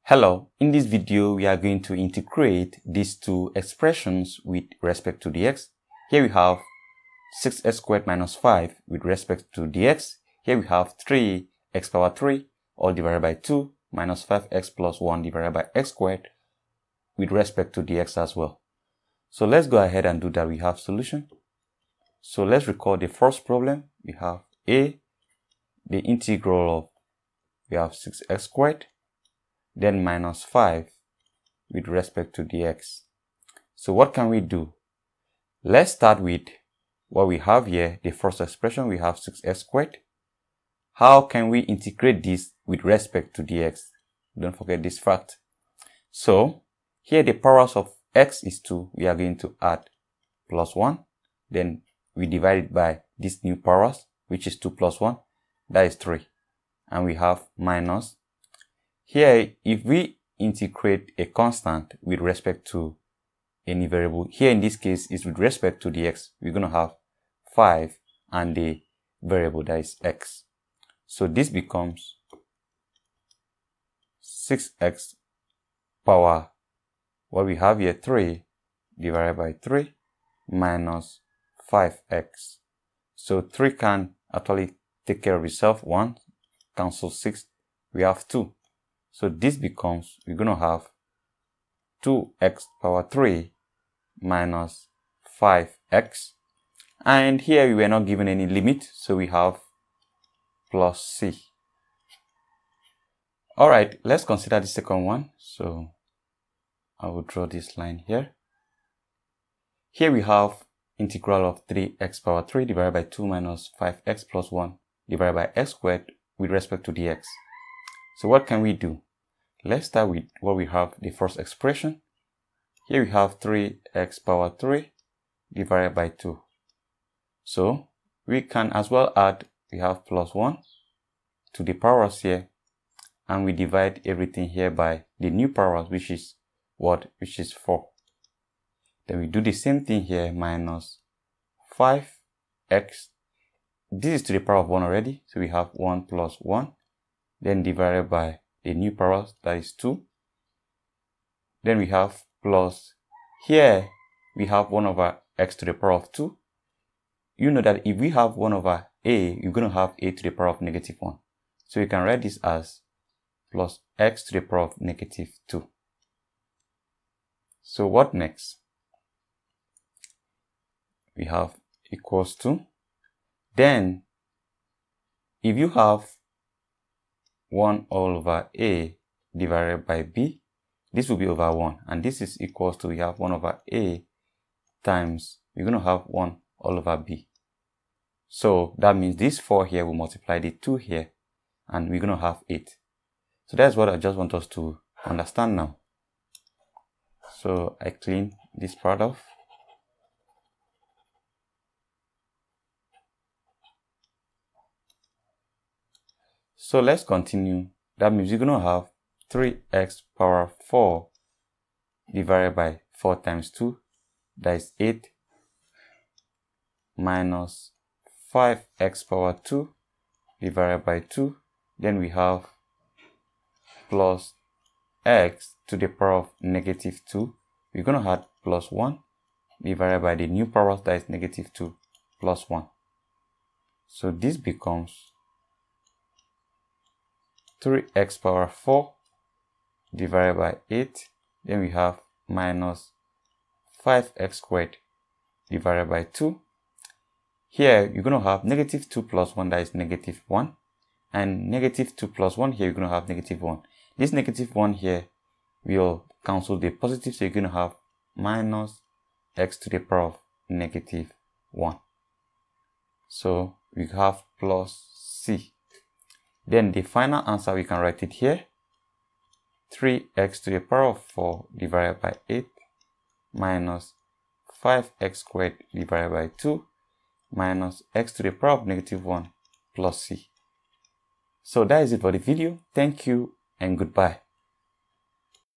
Hello, in this video we are going to integrate these two expressions with respect to dx. Here we have 6x squared minus 5 with respect to dx. Here we have 3x power 3 all divided by 2 minus 5x plus 1 divided by x squared with respect to dx as well. So let's go ahead and do that. We have solution. So let's record the first problem. We have a, the integral of, we have 6x squared, then minus 5 with respect to dx. So what can we do? Let's start with what we have here, the first expression. We have 6x squared. How can we integrate this with respect to dx? Don't forget this fact. So here the powers of x is 2. We are going to add plus 1. Then we divide it by these new powers, which is 2 plus 1. That is 3. And we have minus. Here, if we integrate a constant with respect to any variable, here in this case is with respect to dx, we're going to have 5 and the variable that is x. So this becomes 6x power, what we have here, 3 divided by 3 minus 5x. So 3 can actually take care of itself. 1 cancel 6, we have 2. So this becomes, we're going to have 2x power 3 minus 5x. And here we were not given any limit, so we have plus c. Alright, let's consider the second one. So I will draw this line here. Here we have integral of 3x power 3 divided by 2 minus 5x plus 1 divided by x squared with respect to dx. So what can we do? Let's start with what we have, the first expression. Here we have 3x power 3 divided by 2. So we can as well add, we have plus 1 to the powers here, and we divide everything here by the new powers, which is what? Which is 4. Then we do the same thing here, minus 5x. This is to the power of 1 already, so we have 1 plus 1, then divided by the new powers, that is 2. Then we have plus, here we have 1 over x to the power of 2. You know that if we have 1 over a, you're going to have a to the power of negative 1. So you can write this as plus x to the power of negative 2. So what next? We have equals to, then if you have 1 all over a divided by b, this will be over 1, and this is equals to, we have 1 over a times, we're going to have 1 all over b. So that means this 4 here will multiply the 2 here, and we're going to have 8. So that's what I just want us to understand now. So I clean this part off. So let's continue. That means we're going to have 3x power 4 divided by 4 times 2, that is 8, minus 5x power 2 divided by 2. Then we have plus x to the power of negative 2. We're going to add plus 1 divided by the new powers, that is negative 2 plus 1. So this becomes 3x power 4 divided by 8. Then we have minus 5x squared divided by 2. Here you're going to have negative 2 plus 1, that is negative 1. And negative 2 plus 1 here, you're going to have negative 1. This negative 1 here will cancel the positive, so you're going to have minus x to the power of negative 1. So we have plus c. Then the final answer, we can write it here. 3x to the power of 4 divided by 8 minus 5x squared divided by 2 minus x to the power of negative 1 plus c. So that is it for the video. Thank you and goodbye.